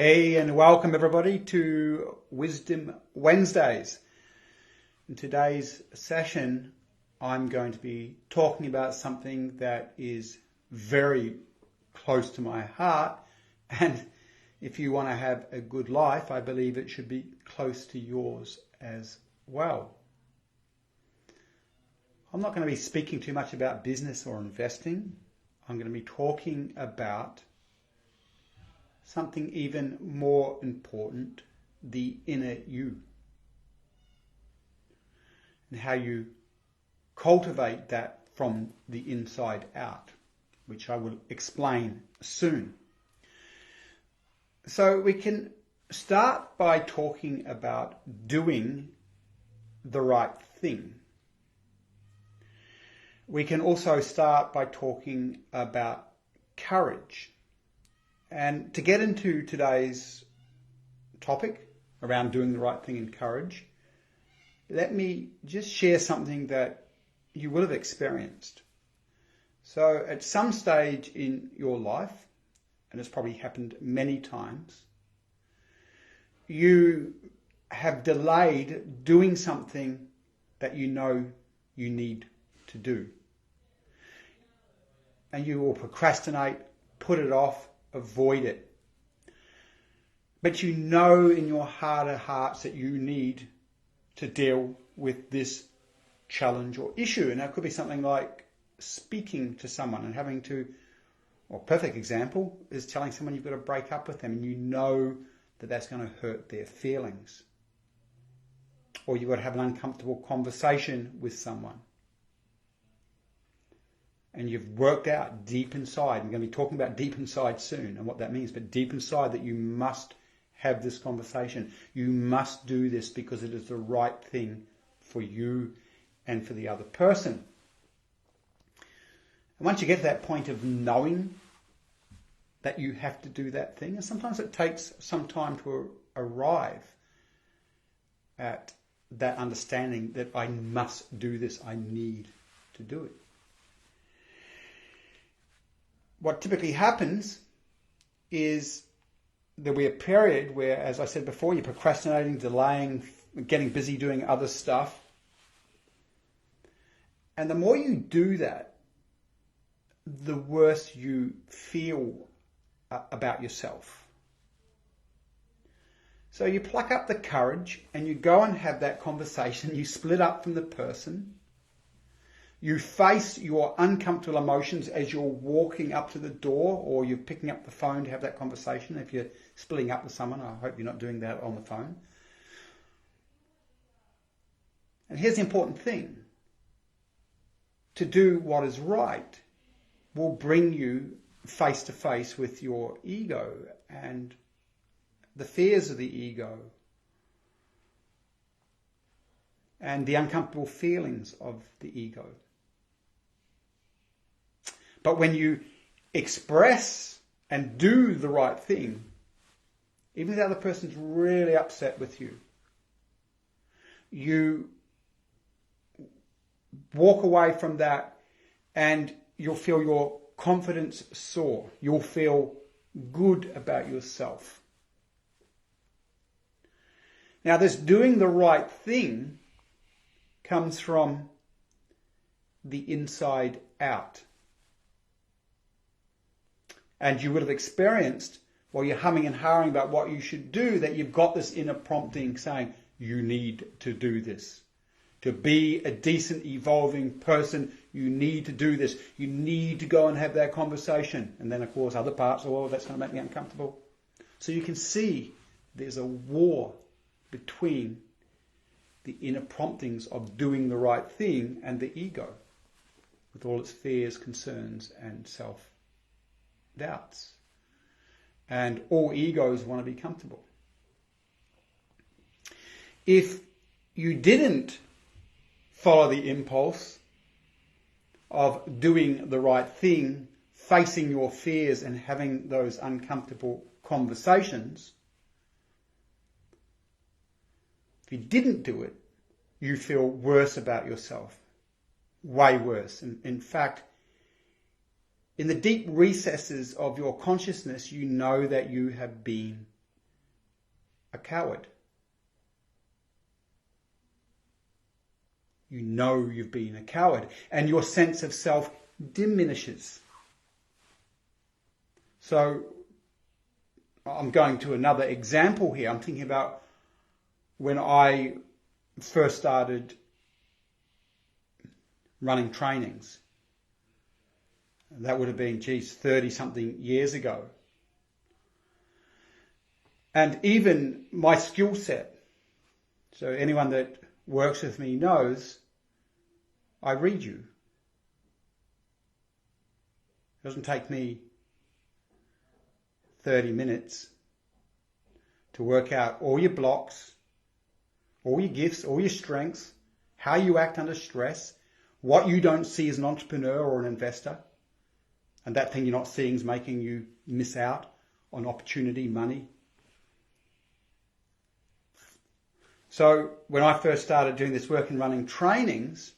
Hey, and welcome everybody to Wisdom Wednesdays. In today's session, I'm going to be talking about something that is very close to my heart. And if you want to have a good life, I believe it should be close to yours as well. I'm not going to be speaking too much about business or investing. I'm going to be talking about something even more important, the inner you, and how you cultivate that from the inside out, which I will explain soon. So we can start by talking about doing the right thing. We can also start by talking about courage. And to get into today's topic around doing the right thing and courage, let me just share something that you will have experienced. So at some stage in your life, and it's probably happened many times, you have delayed doing something that you know you need to do. And you will procrastinate, put it off, avoid it. But you know in your heart of hearts that you need to deal with this challenge or issue. And that could be something like speaking to someone and having to, or a perfect example is telling someone you've got to break up with them and you know that that's going to hurt their feelings. Or you've got to have an uncomfortable conversation with someone. And you've worked out deep inside, I'm going to be talking about deep inside soon and what that means, but deep inside that you must have this conversation. You must do this because it is the right thing for you and for the other person. And once you get to that point of knowing that you have to do that thing, and sometimes it takes some time to arrive at that understanding that I must do this, I need to do it. What typically happens is there'll be a period where, as I said before, you're procrastinating, delaying, getting busy doing other stuff. And the more you do that, the worse you feel about yourself. So you pluck up the courage and you go and have that conversation. You split up from the person. You face your uncomfortable emotions as you're walking up to the door or you're picking up the phone to have that conversation. If you're splitting up with someone, I hope you're not doing that on the phone. And here's the important thing. To do what is right will bring you face to face with your ego and the fears of the ego and the uncomfortable feelings of the ego. But when you express and do the right thing, even if the other person's really upset with you, you walk away from that and you'll feel your confidence soar. You'll feel good about yourself. Now, this doing the right thing comes from the inside out. And you would have experienced, while you're humming and hawing about what you should do, that you've got this inner prompting saying, you need to do this. To be a decent, evolving person, you need to do this. You need to go and have that conversation. And then, of course, other parts, oh, that's going to make me uncomfortable. So you can see there's a war between the inner promptings of doing the right thing and the ego, with all its fears, concerns, and self-doubts. And all egos want to be comfortable. If you didn't follow the impulse of doing the right thing, facing your fears and having those uncomfortable conversations, if you didn't do it, you feel worse about yourself. Way worse. In fact, in the deep recesses of your consciousness, you know that you have been a coward. You know you've been a coward, and your sense of self diminishes. So I'm going to another example here. I'm thinking about when I first started running trainings. That would have been, 30-something years ago. And even my skill set, so anyone that works with me knows, I read you. It doesn't take me 30 minutes to work out all your blocks, all your gifts, all your strengths, how you act under stress, what you don't see as an entrepreneur or an investor, and that thing you're not seeing is making you miss out on opportunity, money. So when I first started doing this work and running trainings,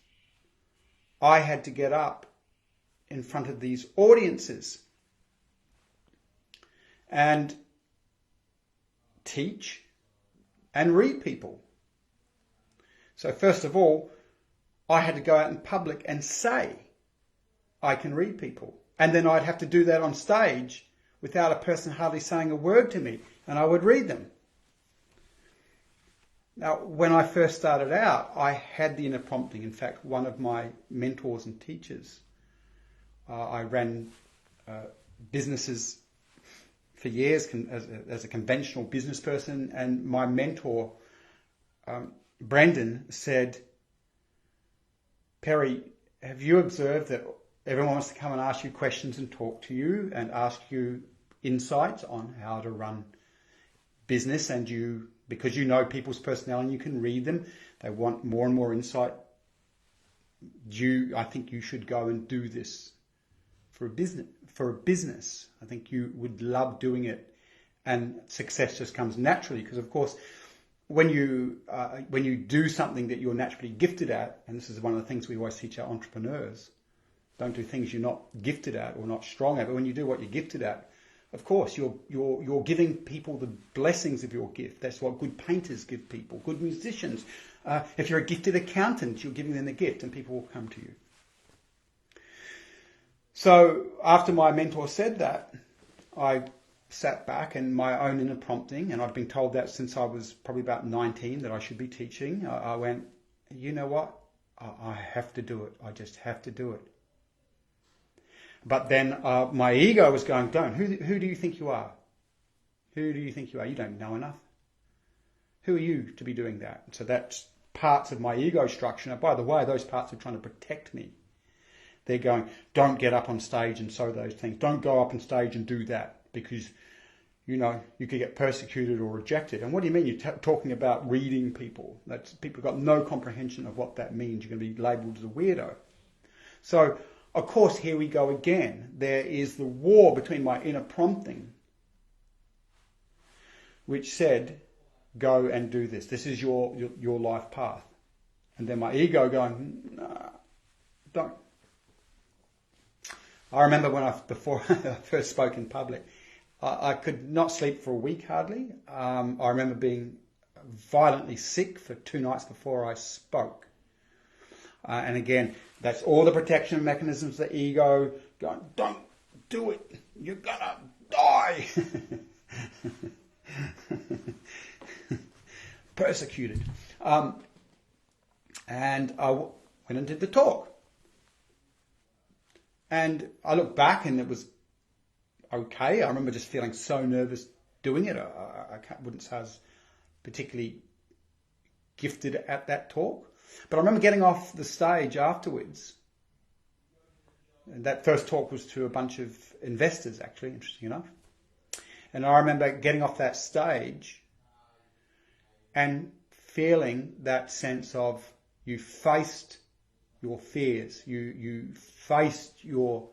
I had to get up in front of these audiences and teach and read people. So first of all, I had to go out in public and say, I can read people. And then I'd have to do that on stage without a person hardly saying a word to me, and I would read them. Now, when I first started out, I had the inner prompting. In fact, one of my mentors and teachers, I ran businesses for years as a conventional business person, and my mentor, Brendan, said, Perry, have you observed that everyone wants to come and ask you questions and talk to you and ask you insights on how to run business, and you, because you know people's personality and you can read them, they want more and more insight. I think you should go and do this for a business. I think you would love doing it, and success just comes naturally, because of course when you do something that you're naturally gifted at, and this is one of the things we always teach our entrepreneurs, don't do things you're not gifted at or not strong at, but when you do what you're gifted at, of course you're giving people the blessings of your gift. That's what good painters give people, good musicians. If you're a gifted accountant, you're giving them the gift and people will come to you. So after my mentor said that, I sat back and my own inner prompting, and I've been told that since I was probably about 19 that I should be teaching. I went, you know what? I have to do it. I just have to do it. But then my ego was going, don't. Who do you think you are? Who do you think you are? You don't know enough. Who are you to be doing that? So that's parts of my ego structure. Now, by the way, those parts are trying to protect me. They're going, don't get up on stage and sow those things. Don't go up on stage and do that, because, you know, you could get persecuted or rejected. And what do you mean? You're talking about reading people. People have got no comprehension of what that means. You're going to be labelled as a weirdo. So, of course, here we go again. There is the war between my inner prompting, which said, go and do this. This is your life path. And then my ego going, nah, don't. I remember before I first spoke in public, I could not sleep for a week hardly. I remember being violently sick for 2 nights before I spoke. And again, that's all the protection mechanisms, the ego going, don't do it, you're gonna die. Persecuted. And I went and did the talk. And I look back and it was okay. I remember just feeling so nervous doing it. I wouldn't say I was particularly gifted at that talk. But I remember getting off the stage afterwards. And that first talk was to a bunch of investors, actually, interesting enough. And I remember getting off that stage and feeling that sense of you faced your fears, you faced your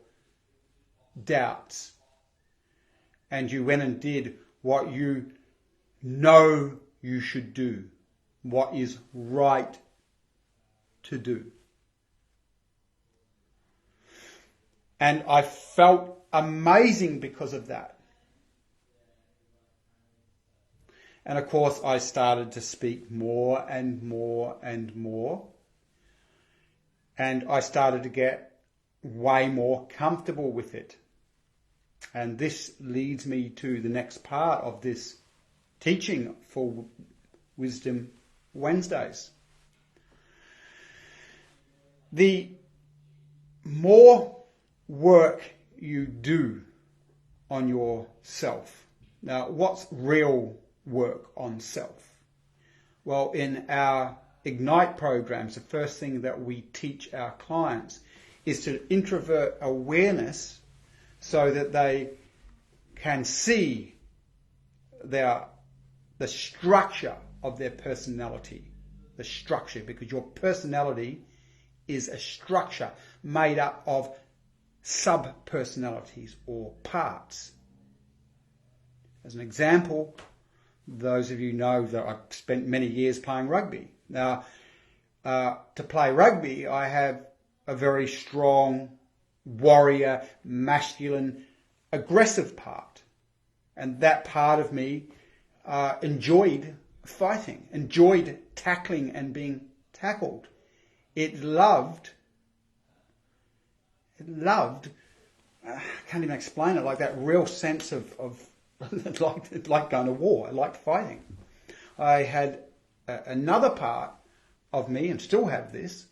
doubts, and you went and did what you know you should do, what is right to do. And I felt amazing because of that. And of course, I started to speak more and more and more. And I started to get way more comfortable with it. And this leads me to the next part of this teaching for Wisdom Wednesdays. The more work you do on yourself. Now, what's real work on self? Well, in our Ignite programs, the first thing that we teach our clients is to introvert awareness so that they can see the structure of their personality. The structure, because your personality is a structure made up of sub-personalities or parts. As an example, those of you know that I've spent many years playing rugby. Now, to play rugby, I have a very strong, warrior, masculine, aggressive part. And that part of me enjoyed fighting, enjoyed tackling and being tackled. It loved, I can't even explain it, like that real sense of like going to war. I liked fighting. I had another part of me, and still have this,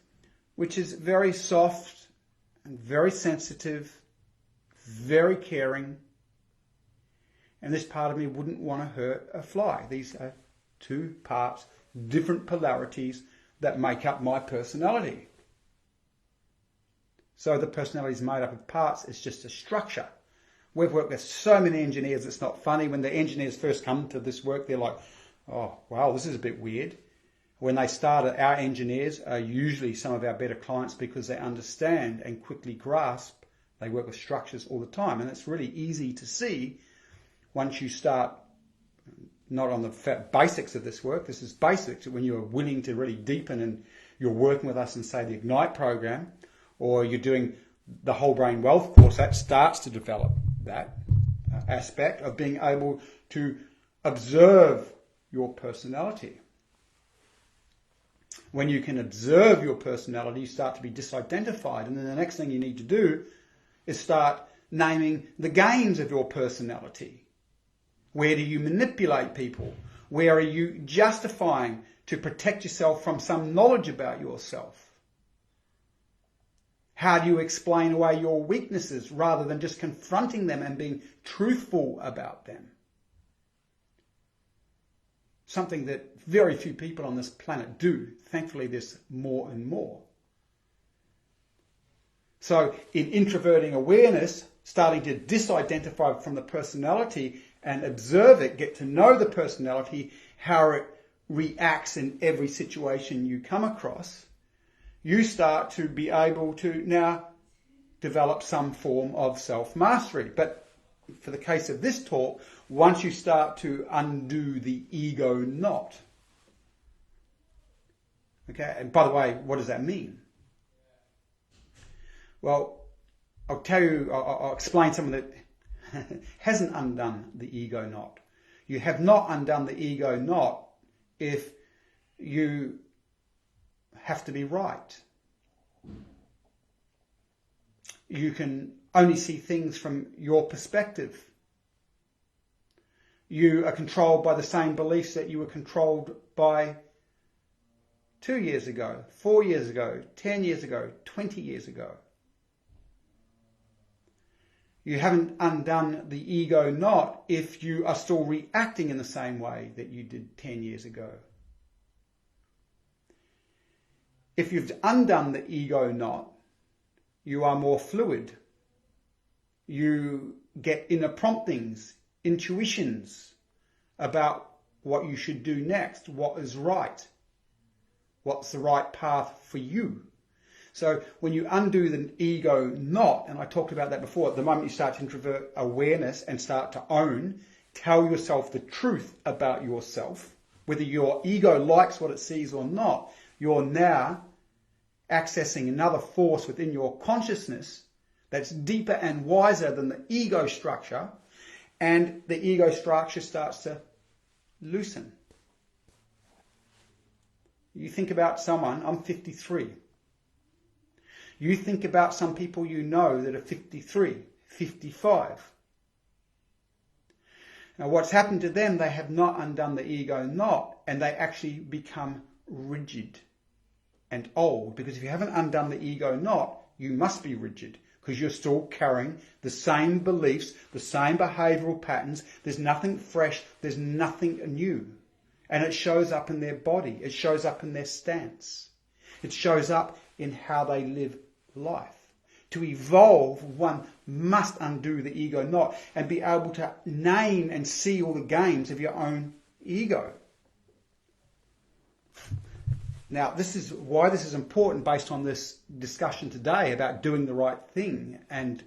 which is very soft and very sensitive, very caring. And this part of me wouldn't want to hurt a fly. These are two parts, different polarities that make up my personality. So the personality is made up of parts. It's just a structure. We've worked with so many engineers, it's not funny. When the engineers first come to this work, they're like, oh, wow, this is a bit weird. When they started, our engineers are usually some of our better clients because they understand and quickly grasp. They work with structures all the time. And it's really easy to see once you start, not on the basics of this work, this is basics, when you're willing to really deepen and you're working with us in, say, the Ignite program, or you're doing the Whole Brain Wealth course, that starts to develop that aspect of being able to observe your personality. When you can observe your personality, you start to be disidentified. And then the next thing you need to do is start naming the games of your personality. Where do you manipulate people? Where are you justifying to protect yourself from some knowledge about yourself? How do you explain away your weaknesses rather than just confronting them and being truthful about them? Something that very few people on this planet do. Thankfully, there's more and more. So in introverting awareness, starting to disidentify from the personality and observe it, get to know the personality, how it reacts in every situation you come across, you start to be able to now develop some form of self-mastery. But for the case of this talk, once you start to undo the ego knot. Okay, and by the way, what does that mean? Well, I'll tell you, I'll explain something that hasn't undone the ego knot. You have not undone the ego knot if you have to be right. You can only see things from your perspective. You are controlled by the same beliefs that you were controlled by 2 years ago, 4 years ago, 10 years ago, 20 years ago. You haven't undone the ego knot if you are still reacting in the same way that you did 10 years ago. If you've undone the ego knot, you are more fluid. You get inner promptings, intuitions about what you should do next, what is right, what's the right path for you. So when you undo the ego knot, and I talked about that before, at the moment you start to introvert awareness and start to own, tell yourself the truth about yourself, whether your ego likes what it sees or not, you're now accessing another force within your consciousness that's deeper and wiser than the ego structure, and the ego structure starts to loosen. You think about someone, I'm 53. You think about some people you know that are 53, 55. Now what's happened to them, they have not undone the ego knot, and they actually become rigid and old. Because if you haven't undone the ego knot, you must be rigid, because you're still carrying the same beliefs, the same behavioural patterns. There's nothing fresh, there's nothing new. And it shows up in their body, it shows up in their stance. It shows up in how they live life. To evolve, one must undo the ego knot and be able to name and see all the games of your own ego. Now, this is why this is important based on this discussion today about doing the right thing and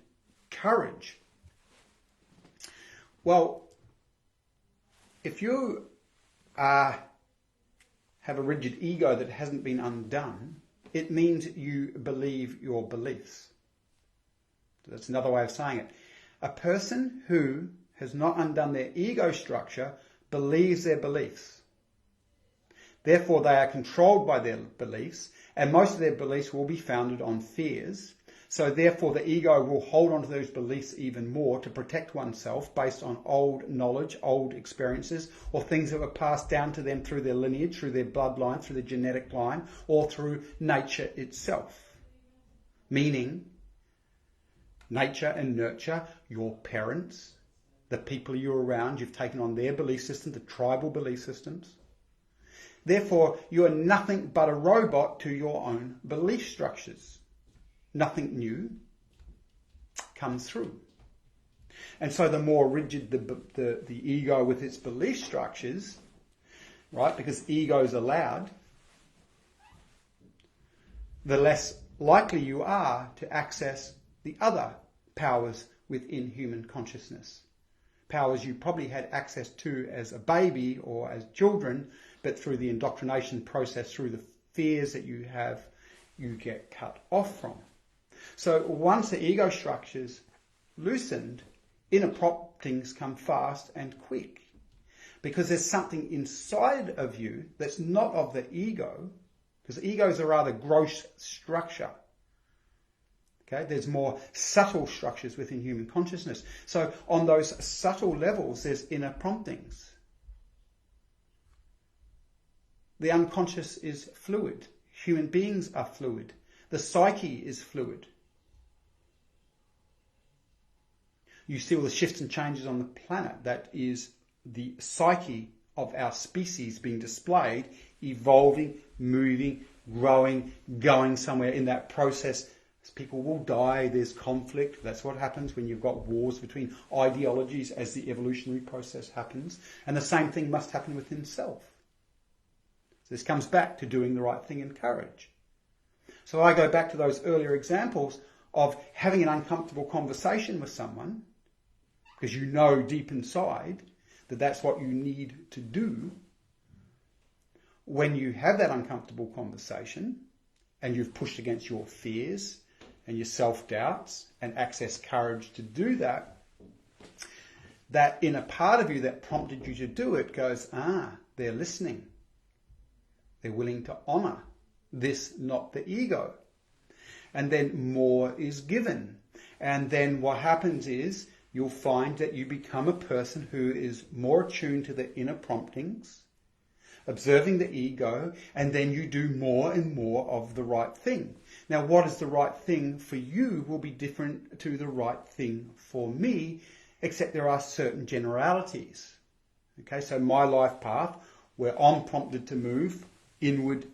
courage. Well, if you have a rigid ego that hasn't been undone, it means you believe your beliefs. That's another way of saying it. A person who has not undone their ego structure believes their beliefs. Therefore, they are controlled by their beliefs, and most of their beliefs will be founded on fears. So therefore, the ego will hold on to those beliefs even more to protect oneself based on old knowledge, old experiences, or things that were passed down to them through their lineage, through their bloodline, through the genetic line, or through nature itself. Meaning, nature and nurture, your parents, the people you're around, you've taken on their belief system, the tribal belief systems. Therefore, you are nothing but a robot to your own belief structures. Nothing new comes through. And so the more rigid the ego with its belief structures, right, because ego is allowed, the less likely you are to access the other powers within human consciousness. Powers you probably had access to as a baby or as children, but through the indoctrination process, through the fears that you have, you get cut off from. So once the ego structure's loosened, inner promptings come fast and quick. Because there's something inside of you that's not of the ego, because the ego is a rather gross structure. Okay, there's more subtle structures within human consciousness. So on those subtle levels, there's inner promptings. The unconscious is fluid. Human beings are fluid. The psyche is fluid. You see all the shifts and changes on the planet. That is the psyche of our species being displayed, evolving, moving, growing, going somewhere in that process. People will die, there's conflict. That's what happens when you've got wars between ideologies as the evolutionary process happens. And the same thing must happen within self. So this comes back to doing the right thing in courage. So I go back to those earlier examples of having an uncomfortable conversation with someone, because you know deep inside that that's what you need to do. When you have that uncomfortable conversation and you've pushed against your fears and your self-doubts and access courage to do that, that inner part of you that prompted you to do it goes, they're listening. They're willing to honour this, not the ego. And then more is given. And then what happens is you'll find that you become a person who is more attuned to the inner promptings, observing the ego, and then you do more and more of the right thing. Now, what is the right thing for you will be different to the right thing for me, except there are certain generalities. Okay, so my life path, where I'm prompted to move inward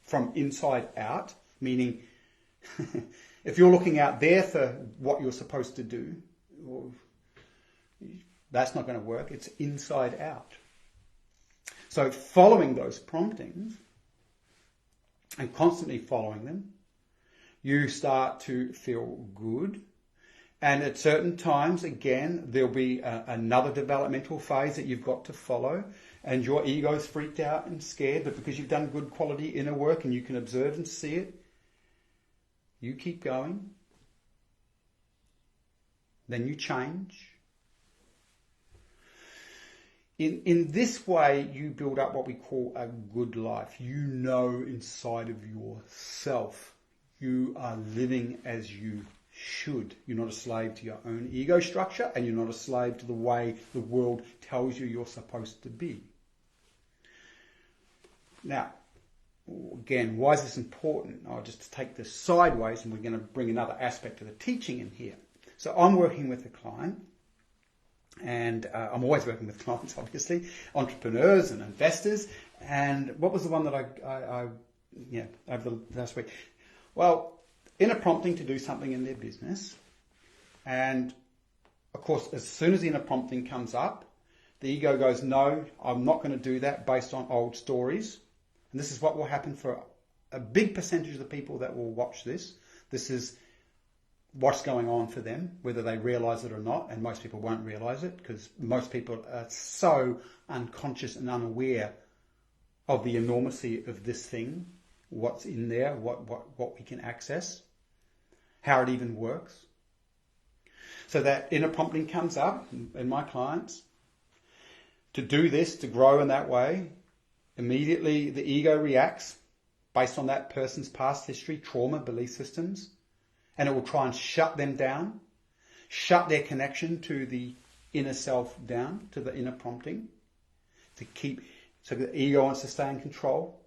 from inside out, meaning if you're looking out there for what you're supposed to do, well, that's not going to work. It's inside out. So following those promptings and constantly following them, you start to feel good. And at certain times, again, there'll be another developmental phase that you've got to follow. And your ego's freaked out and scared, but because you've done good quality inner work and you can observe and see it, you keep going. Then you change. In this way, you build up what we call a good life. You know inside of yourself, you are living as you should. You're not a slave to your own ego structure, and you're not a slave to the way the world tells you you're supposed to be. Now, again, why is this important? I'll just take this sideways, and we're going to bring another aspect of the teaching in here. So I'm working with a client, and I'm always working with clients, obviously, entrepreneurs and investors. And what was the one that I over the last week? Well, inner prompting to do something in their business. And of course, as soon as the inner prompting comes up, the ego goes, no, I'm not going to do that based on old stories. And this is what will happen for a big percentage of the people that will watch this. This is what's going on for them, whether they realize it or not. And most people won't realize it because most people are so unconscious and unaware of the enormity of this thing, what's in there, what we can access, how it even works. So that inner prompting comes up in my clients. To do this, to grow in that way, immediately the ego reacts based on that person's past history, trauma, belief systems, and it will try and shut them down, shut their connection to the inner self down, to the inner prompting, so the ego wants to stay in control.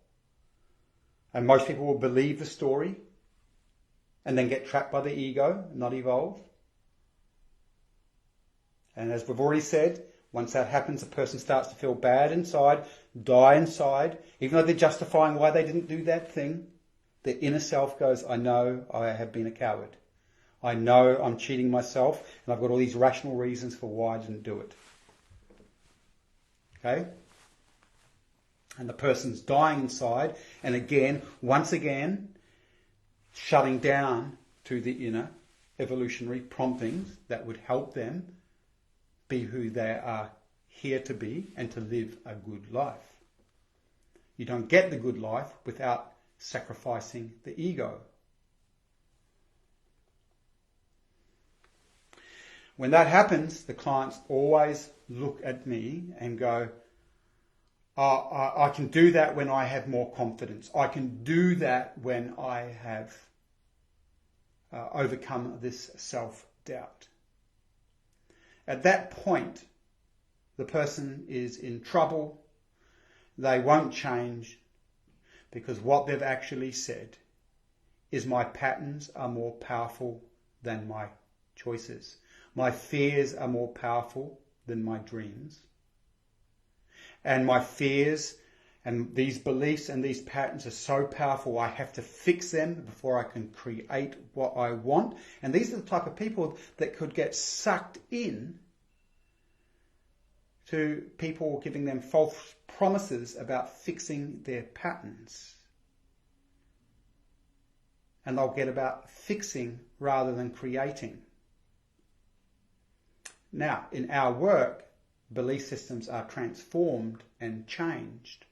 And most people will believe the story and then get trapped by the ego, not evolve. And as we've already said, once that happens, the person starts to feel bad inside, die inside, even though they're justifying why they didn't do that thing. The inner self goes, I know I have been a coward. I know I'm cheating myself, and I've got all these rational reasons for why I didn't do it. Okay? And the person's dying inside, and again, once again, shutting down to the inner evolutionary promptings that would help them be who they are here to be and to live a good life. You don't get the good life without sacrificing the ego. When that happens, the clients always look at me and go, I can do that when I have more confidence. I can do that when I have overcome this self-doubt. At that point, the person is in trouble. They won't change because what they've actually said is my patterns are more powerful than my choices. My fears are more powerful than my dreams. And my fears and these beliefs and these patterns are so powerful, I have to fix them before I can create what I want. And these are the type of people that could get sucked in to people giving them false promises about fixing their patterns. And they'll get about fixing rather than creating. Now, in our work, belief systems are transformed and changed.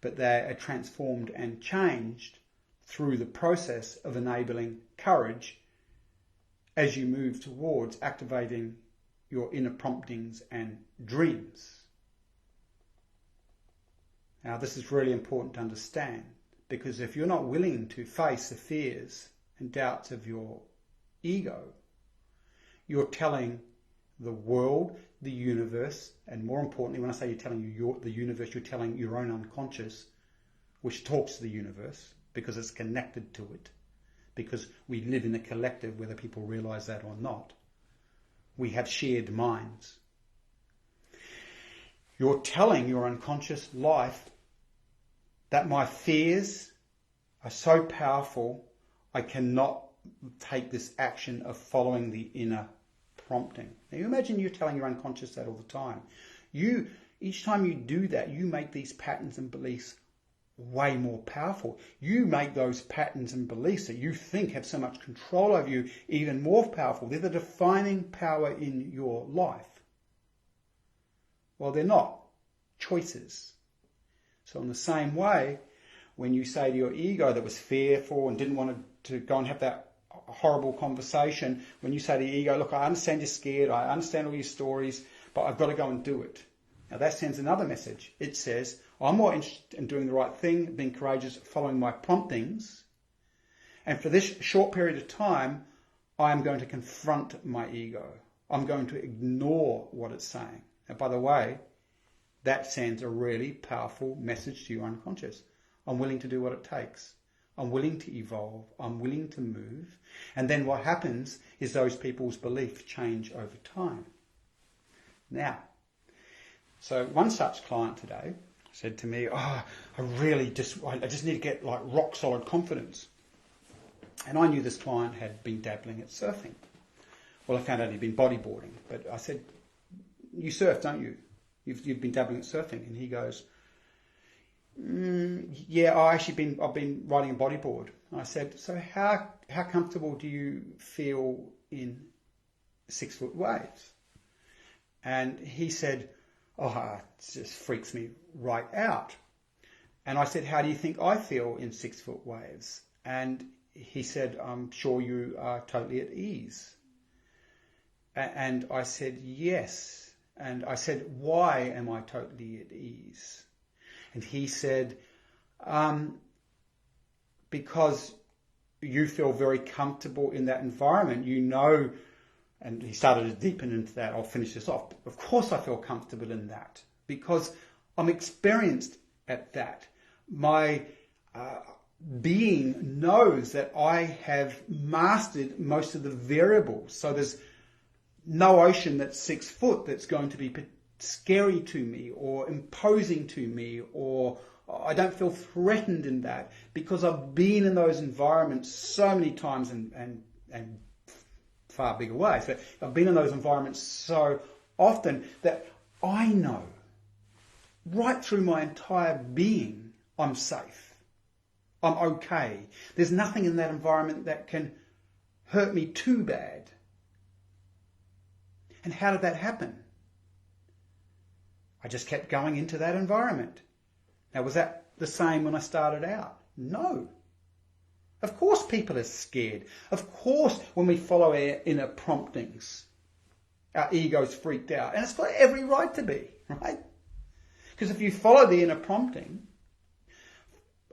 But they are transformed and changed through the process of enabling courage as you move towards activating your inner promptings and dreams. Now, this is really important to understand, because if you're not willing to face the fears and doubts of your ego, you're telling the world, the universe, and more importantly, when I say you're telling the universe, you're telling your own unconscious, which talks to the universe because it's connected to it, because we live in a collective, whether people realize that or not. We have shared minds. You're telling your unconscious life that my fears are so powerful, I cannot take this action of following the inner prompting. Now you imagine you're telling your unconscious that all the time. Each time you do that, you make these patterns and beliefs way more powerful. You make those patterns and beliefs that you think have so much control over you even more powerful. They're the defining power in your life. Well, they're not. Choices. So in the same way, when you say to your ego that was fearful and didn't want to go and have that horrible conversation, when you say to your ego, look, I understand you're scared, I understand all your stories, but I've got to go and do it. Now that sends another message. It says, I'm more interested in doing the right thing, being courageous, following my promptings. And for this short period of time, I am going to confront my ego. I'm going to ignore what it's saying. And by the way, that sends a really powerful message to your unconscious. I'm willing to do what it takes. I'm willing to evolve. I'm willing to move. And then what happens is those people's beliefs change over time. Now, so one such client today said to me, I just need to get like rock solid confidence. And I knew this client had been dabbling at surfing. Well, I found out he'd been bodyboarding. But I said, you surf, don't you? You've been dabbling at surfing. And he goes, yeah, I've been riding a bodyboard. And I said, so how comfortable do you feel in 6-foot waves? And he said, it just freaks me right out. And I said, how do you think I feel in 6-foot waves? And he said, I'm sure you are totally at ease. And I said, yes. And I said, why am I totally at ease? And he said, because you feel very comfortable in that environment. You know, and he started to deepen into that. I'll finish this off. Of course I feel comfortable in that because I'm experienced at that. My being knows that I have mastered most of the variables. So there's no ocean that's 6 foot that's going to be scary to me or imposing to me, or I don't feel threatened in that because I've been in those environments so many times and far bigger ways. But I've been in those environments so often that I know right through my entire being I'm safe. I'm okay. There's nothing in that environment that can hurt me too bad. And how did that happen? I just kept going into that environment. Now, was that the same when I started out? No. Of course people are scared. Of course when we follow our inner promptings, our ego's freaked out. And it's got every right to be, right? Because if you follow the inner prompting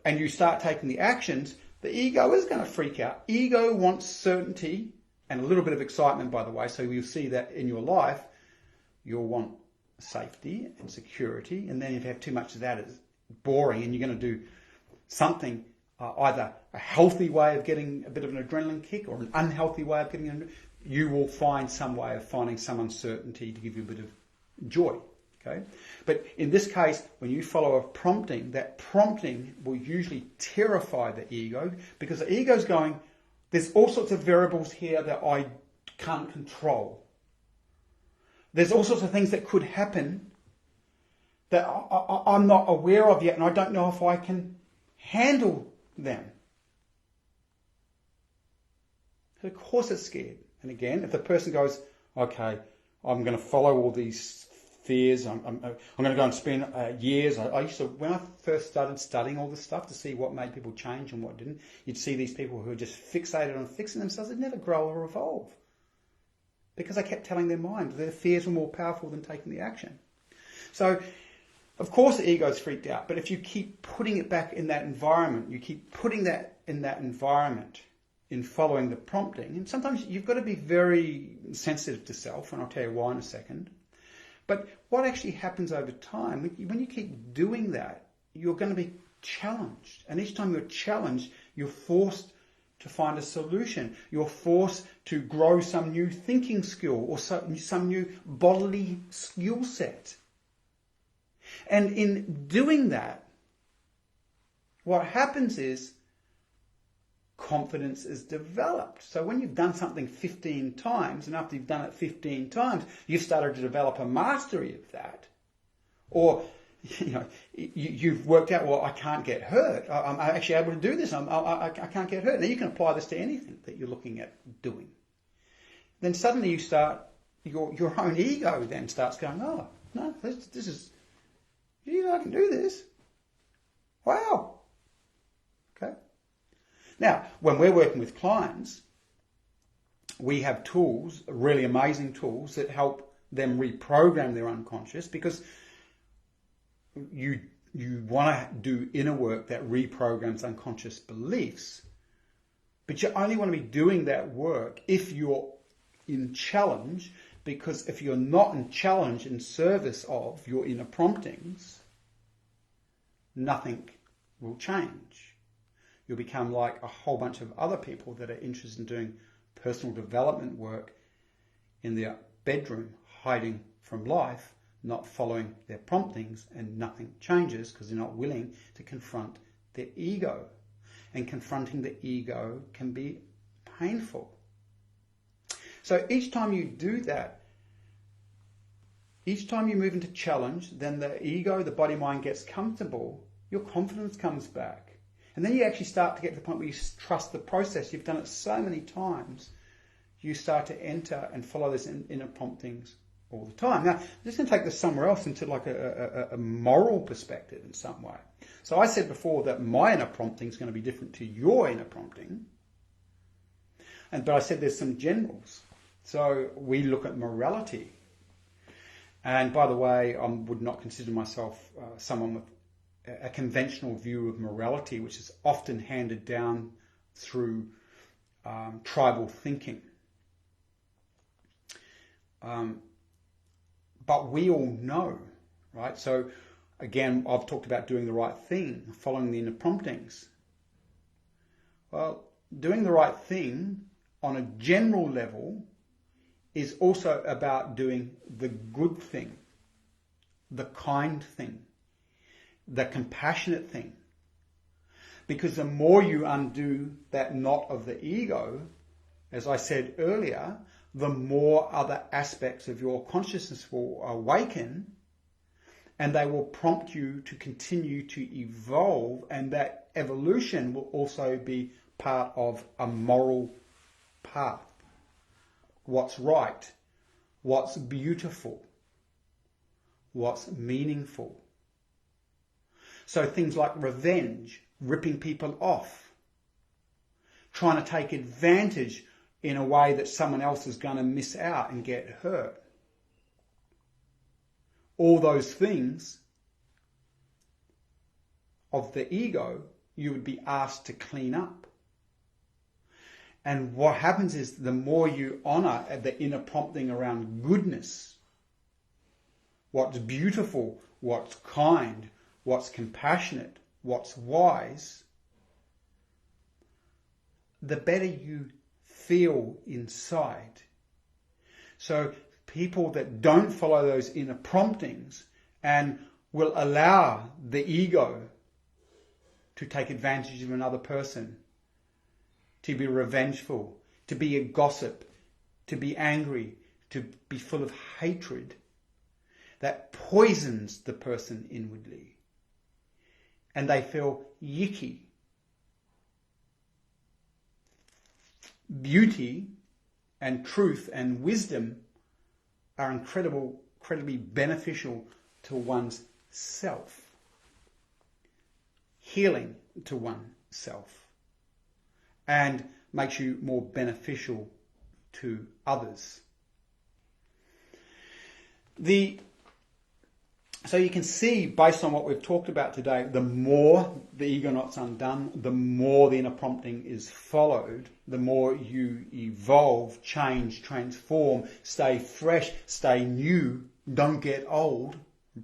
and you start taking the actions, the ego is going to freak out. Ego wants certainty and a little bit of excitement, by the way. So you'll see that in your life. You'll want safety and security. And then if you have too much of that, it's boring and you're going to do something, either a healthy way of getting a bit of an adrenaline kick or an unhealthy way of getting an, you will find some way of finding some uncertainty to give you a bit of joy. Okay? But in this case, when you follow a prompting, that prompting will usually terrify the ego because the ego's going, there's all sorts of variables here that I can't control. There's all sorts of things that could happen that I'm not aware of yet, and I don't know if I can handle them. So of course it's scared. And again, if the person goes, okay, I'm going to follow all these fears, I'm going to go and spend years. I used to, when I first started studying all this stuff to see what made people change and what didn't, you'd see these people who are just fixated on fixing themselves. They'd never grow or evolve because they kept telling their mind their fears were more powerful than taking the action. So, of course the ego's freaked out, but if you keep putting it back in that environment, you keep putting that in that environment in following the prompting, and sometimes you've got to be very sensitive to self, and I'll tell you why in a second. But what actually happens over time, when you keep doing that, you're going to be challenged. And each time you're challenged, you're forced to find a solution. You're forced to grow some new thinking skill or some new bodily skill set. And in doing that, what happens is confidence is developed. So when you've done something 15 times, and after you've done it 15 times, you've started to develop a mastery of that. Or, you've worked out, well, I can't get hurt. I'm actually able to do this. I can't get hurt. Now you can apply this to anything that you're looking at doing. Then suddenly you start, your own ego then starts going, oh, no, this is, I can do this. Wow. Okay. Now, when we're working with clients, we have tools, really amazing tools that help them reprogram their unconscious because you want to do inner work that reprograms unconscious beliefs, but you only want to be doing that work if you're in challenge, because if you're not in challenge, in service of your inner promptings, nothing will change. You'll become like a whole bunch of other people that are interested in doing personal development work in their bedroom, hiding from life, not following their promptings, and nothing changes because they're not willing to confront their ego. And confronting the ego can be painful. So each time you do that, each time you move into challenge, then the ego, the body-mind gets comfortable, your confidence comes back. And then you actually start to get to the point where you trust the process. You've done it so many times, you start to enter and follow this inner promptings all the time. Now, I'm just going to take this somewhere else into like a moral perspective in some way. So I said before that my inner prompting is going to be different to your inner prompting. But I said there's some generals. So we look at morality. And by the way, I would not consider myself someone with a conventional view of morality, which is often handed down through tribal thinking. But we all know, right? So again, I've talked about doing the right thing, following the inner promptings. Well, doing the right thing on a general level is also about doing the good thing, the kind thing, the compassionate thing. Because the more you undo that knot of the ego, as I said earlier, the more other aspects of your consciousness will awaken, and they will prompt you to continue to evolve, and that evolution will also be part of a moral path. What's right, what's beautiful, what's meaningful. So things like revenge, ripping people off, trying to take advantage in a way that someone else is going to miss out and get hurt. All those things of the ego, you would be asked to clean up. And what happens is the more you honor the inner prompting around goodness, what's beautiful, what's kind, what's compassionate, what's wise, the better you feel inside. So people that don't follow those inner promptings and will allow the ego to take advantage of another person, to be revengeful, to be a gossip, to be angry, to be full of hatred, that poisons the person inwardly. And they feel yicky. Beauty and truth and wisdom are incredibly beneficial to one's self. Healing to oneself. And makes you more beneficial to others. So you can see, based on what we've talked about today, the more the ego knot's undone, the more the inner prompting is followed, the more you evolve, change, transform, stay fresh, stay new, don't get old.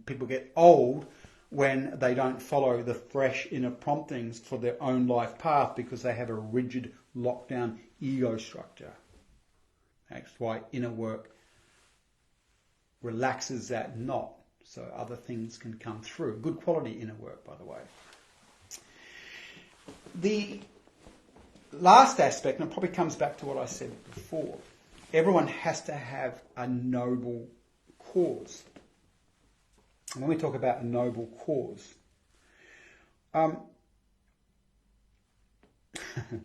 People get old when they don't follow the fresh inner promptings for their own life path because they have a rigid, lockdown ego structure. That's why inner work relaxes that knot, so other things can come through. Good quality inner work, by the way. The last aspect, and it probably comes back to what I said before, everyone has to have a noble cause. And when we talk about a noble cause,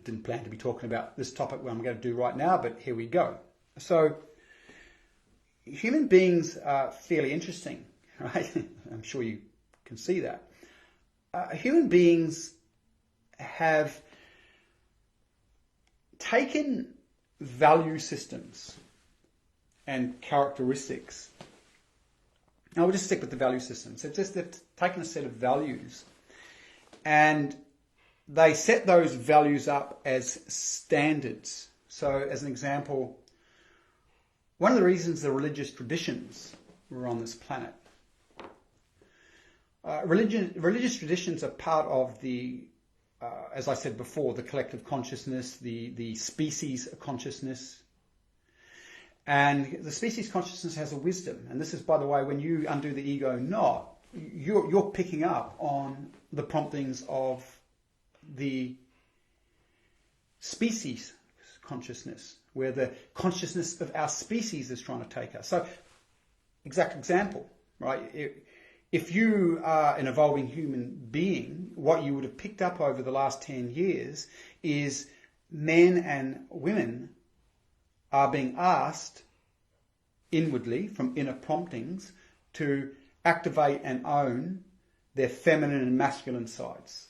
didn't plan to be talking about this topic what I'm going to do right now, but here we go. So, human beings are fairly interesting, right? I'm sure you can see that. Human beings have taken value systems and characteristics Now we'll just stick with the value system. So just they've taken a set of values and they set those values up as standards. So as an example, one of the reasons the religious traditions were on this planet, religious traditions are part of the, as I said before, the collective consciousness, the species consciousness. And the species consciousness has a wisdom. And this is, by the way, when you undo the ego knot, you're picking up on the promptings of the species consciousness, where the consciousness of our species is trying to take us. So, exact example, right? If you are an evolving human being, what you would have picked up over the last 10 years is men and women are being asked inwardly from inner promptings to activate and own their feminine and masculine sides.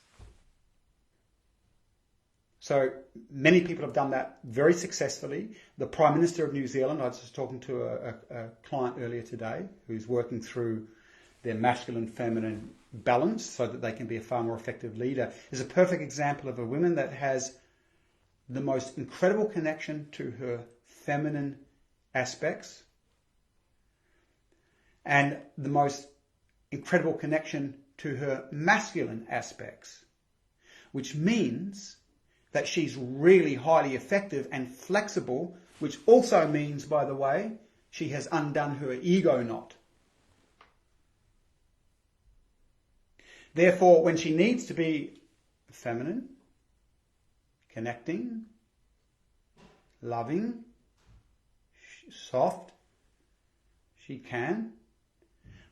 So many people have done that very successfully. The Prime Minister of New Zealand, I was just talking to a client earlier today who's working through their masculine feminine balance so that they can be a far more effective leader, is a perfect example of a woman that has the most incredible connection to her feminine aspects and the most incredible connection to her masculine aspects, which means that she's really highly effective and flexible, which also means, by the way, she has undone her ego knot. Therefore, when she needs to be feminine, connecting, loving, soft, she can.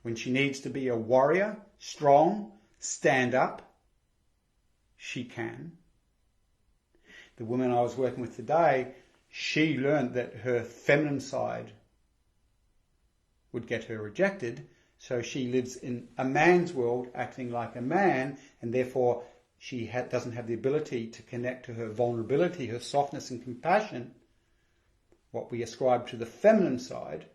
When she needs to be a warrior, strong, stand up, she can. The woman I was working with today, she learned that her feminine side would get her rejected, so she lives in a man's world acting like a man, and therefore she doesn't have the ability to connect to her vulnerability, her softness and compassion, what we ascribe to the feminine side,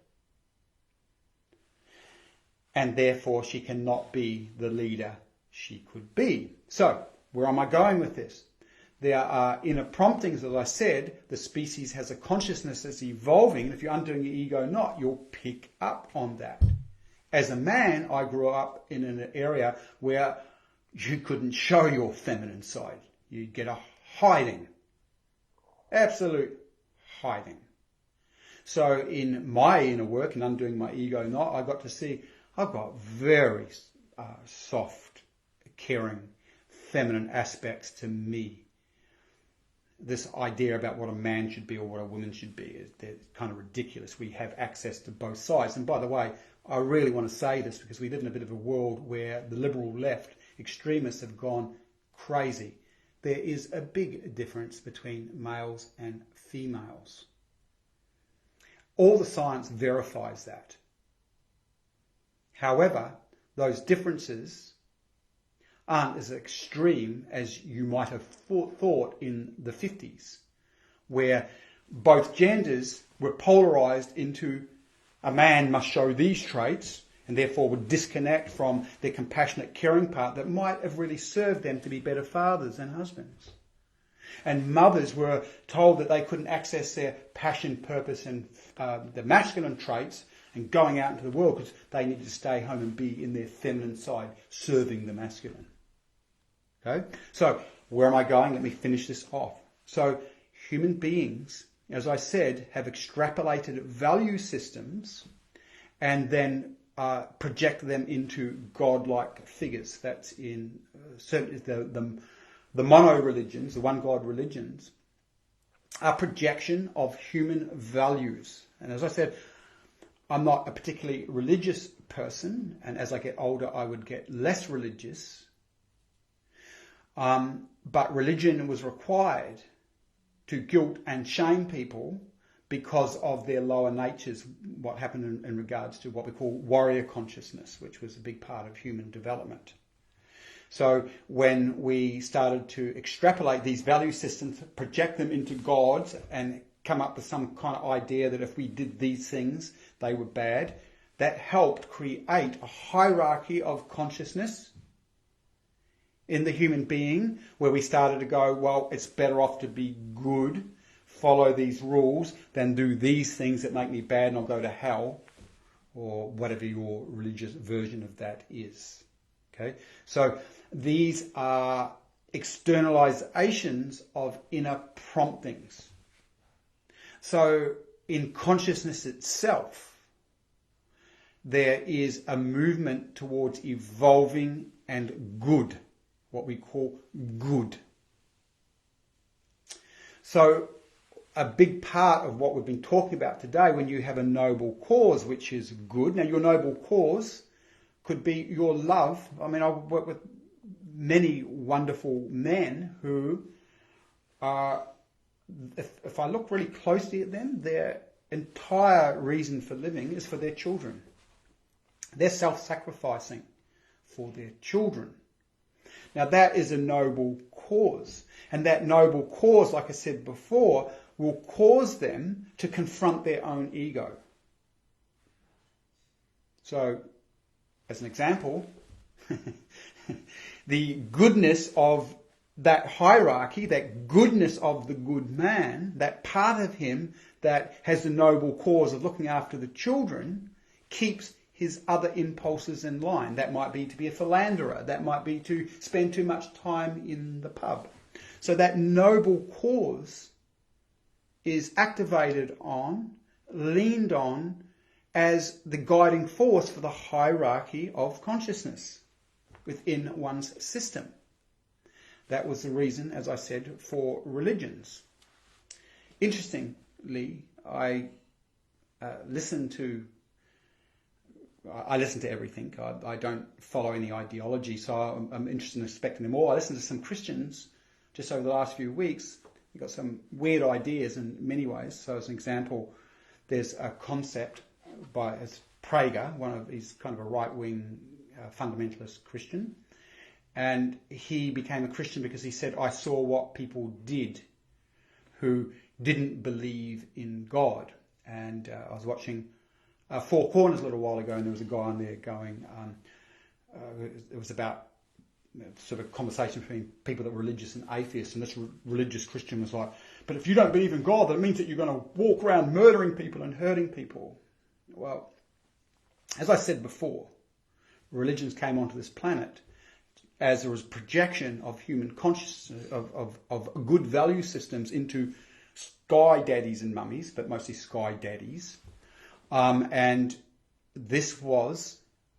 and therefore she cannot be the leader she could be. So, where am I going with this? There are inner promptings, as I said. The species has a consciousness that's evolving, and if you're undoing your ego knot, you'll pick up on that. As a man, I grew up in an area where you couldn't show your feminine side. You'd get a hiding. Absolute hiding. So in my inner work and undoing my ego knot, I got to see I've got very soft, caring, feminine aspects to me. This idea about what a man should be or what a woman should be is kind of ridiculous. We have access to both sides. And by the way, I really want to say this because we live in a bit of a world where the liberal left extremists have gone crazy. There is a big difference between males and females. All the science verifies that. However, those differences aren't as extreme as you might have thought in the 50s, where both genders were polarized into a man must show these traits and therefore would disconnect from their compassionate, caring part that might have really served them to be better fathers and husbands. And mothers were told that they couldn't access their passion, purpose and the masculine traits and going out into the world because they needed to stay home and be in their feminine side, serving the masculine. Okay? So, where am I going? Let me finish this off. So, human beings, as I said, have extrapolated value systems and then project them into godlike figures. That's in certainly the mono-religions, the one-God religions, are projection of human values. And as I said, I'm not a particularly religious person, and as I get older, I would get less religious. But religion was required to guilt and shame people because of their lower natures, what happened in regards to what we call warrior consciousness, which was a big part of human development. So when we started to extrapolate these value systems, project them into gods and come up with some kind of idea that if we did these things, they were bad, that helped create a hierarchy of consciousness in the human being, where we started to go, well, it's better off to be good, follow these rules, than do these things that make me bad and I'll go to hell, or whatever your religious version of that is. Okay, so these are externalizations of inner promptings. So in consciousness itself, there is a movement towards evolving and good, what we call good. So a big part of what we've been talking about today, when you have a noble cause, which is good. Now, your noble cause could be your love. I mean, I've worked with many wonderful men who are, if I look really closely at them, their entire reason for living is for their children. They're self-sacrificing for their children. Now, that is a noble cause. And that noble cause, like I said before, will cause them to confront their own ego. So, as an example, the goodness of that hierarchy, that goodness of the good man, that part of him that has the noble cause of looking after the children, keeps his other impulses in line. That might be to be a philanderer. That might be to spend too much time in the pub. So that noble cause is activated on, leaned on, as the guiding force for the hierarchy of consciousness within one's system. That was the reason, as I said, for religions. Interestingly, I listen to everything. I don't follow any ideology, so I'm interested in respecting them all. I listened to some Christians just over the last few weeks. You've got some weird ideas in many ways. So as an example, there's a concept by Prager, he's kind of a right-wing fundamentalist Christian. And he became a Christian because he said, I saw what people did who didn't believe in God. And I was watching Four Corners a little while ago, and there was a guy on there going, it was about sort of conversation between people that were religious and atheists, and this religious Christian was like, but if you don't believe in God, that means that you're going to walk around murdering people and hurting people. Well, as I said before, religions came onto this planet as there was projection of human consciousness, of good value systems into sky daddies and mummies, but mostly sky daddies. And this was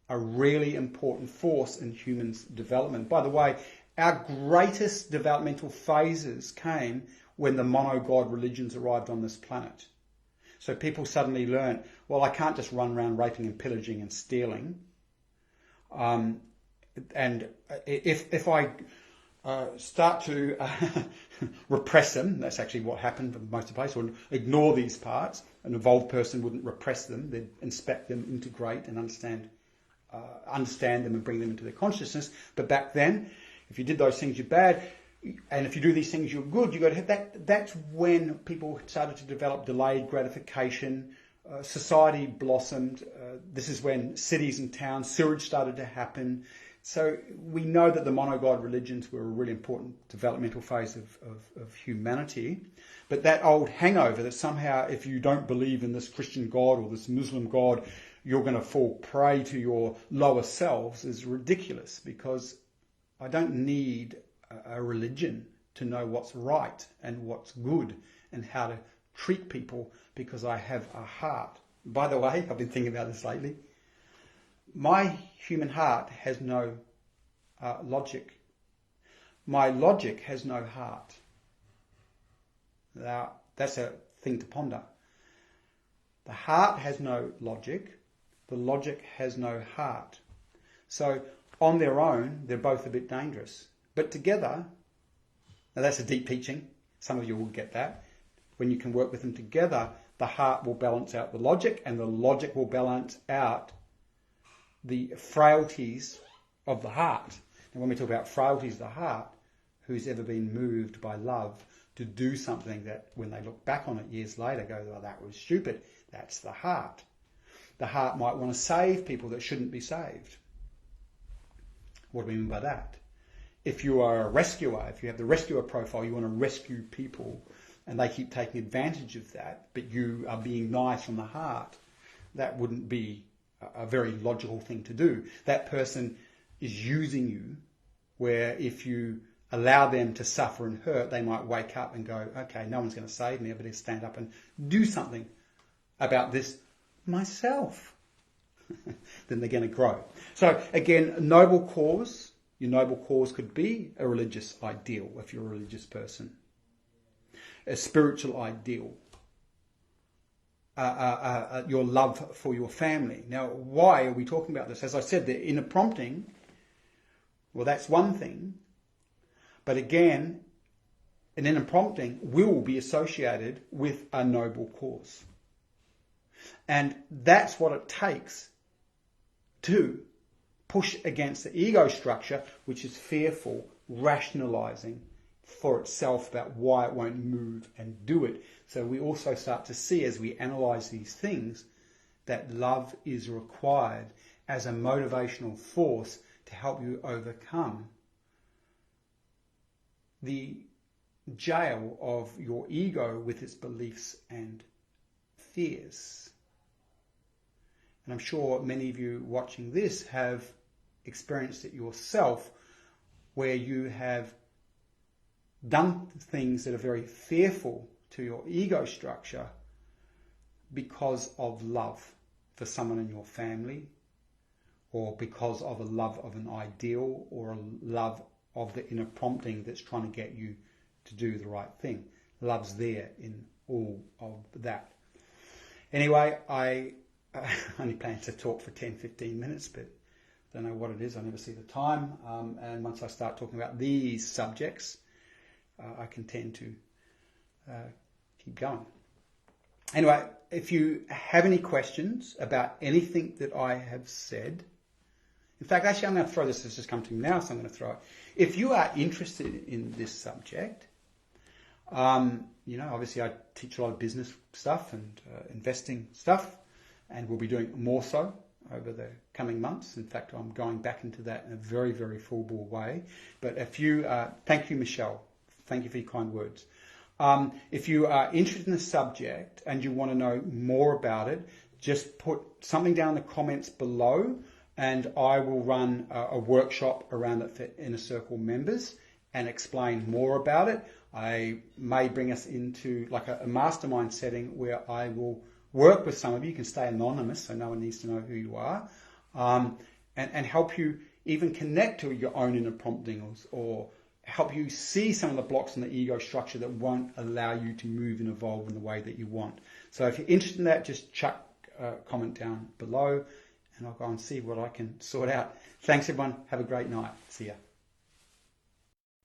a really important force in humans' development. By the way, our greatest developmental phases came when the mono-god religions arrived on this planet. So people suddenly learned, well, I can't just run around raping and pillaging and stealing. And if I start to repress them, that's actually what happened for most of the place, or ignore these parts, an evolved person wouldn't repress them, they'd inspect them, integrate and understand them and bring them into their consciousness. But back then, if you did those things, you're bad. And if you do these things, you're good. You got to hit that. That's when people started to develop delayed gratification. Society blossomed. This is when cities and towns, sewage started to happen. So we know that the monogod religions were a really important developmental phase of humanity. But that old hangover that somehow if you don't believe in this Christian God or this Muslim God, you're going to fall prey to your lower selves is ridiculous, because I don't need a religion to know what's right and what's good and how to treat people, because I have a heart. By the way, I've been thinking about this lately. My human heart has no logic. My logic has no heart. Now, that's a thing to ponder. The heart has no logic. The logic has no heart. So on their own, they're both a bit dangerous. But together, now that's a deep teaching. Some of you will get that. When you can work with them together, the heart will balance out the logic, and the logic will balance out the frailties of the heart. And when we talk about frailties of the heart, who's ever been moved by love to do something that when they look back on it years later go, oh, that was stupid? That's the heart. the heart might want to save people that shouldn't be saved. What do we mean by that? If you are a rescuer, if you have the rescuer profile, you want to rescue people and they keep taking advantage of that, but you are being nice from the heart, that wouldn't be a very logical thing to do. That person is using you, where if you allow them to suffer and hurt, they might wake up and go, okay, no one's going to save me, I better stand up and do something about this myself. Then they're going to grow. So again, noble cause. Your noble cause could be a religious ideal if you're a religious person. A spiritual ideal. Your love for your family. Now, why are we talking about this? As I said, the inner prompting, well, that's one thing. But again, an inner prompting will be associated with a noble cause. And that's what it takes to push against the ego structure, which is fearful, rationalizing for itself about why it won't move and do it. So we also start to see, as we analyze these things, that love is required as a motivational force to help you overcome the jail of your ego with its beliefs and fears. And I'm sure many of you watching this have experienced it yourself, where you have done things that are very fearful to your ego structure because of love for someone in your family, or because of a love of an ideal, or a love of the inner prompting that's trying to get you to do the right thing. Love's there in all of that. Anyway, I only plan to talk for 10-15 minutes, but I don't know what it is. I never see the time. And once I start talking about these subjects, I can tend to keep going. Anyway, if you have any questions about anything that I have said, in fact, actually, I'm going to throw this. It's just come to me now, so I'm going to throw it. If you are interested in this subject, obviously I teach a lot of business stuff and investing stuff, and we'll be doing more so over the coming months. In fact, I'm going back into that in a very, very full-bore way. But if you, thank you, Michelle. Thank you for your kind words. If you are interested in the subject and you want to know more about it, just put something down in the comments below, and I will run a workshop around it for Inner Circle members and explain more about it. I may bring us into like a mastermind setting where I will work with some of you. You can stay anonymous, so no one needs to know who you are, and help you even connect to your own inner promptings, or help you see some of the blocks in the ego structure that won't allow you to move and evolve in the way that you want. So if you're interested in that, just chuck a comment down below, and I'll go and see what I can sort out. Thanks, everyone. Have a great night. See ya.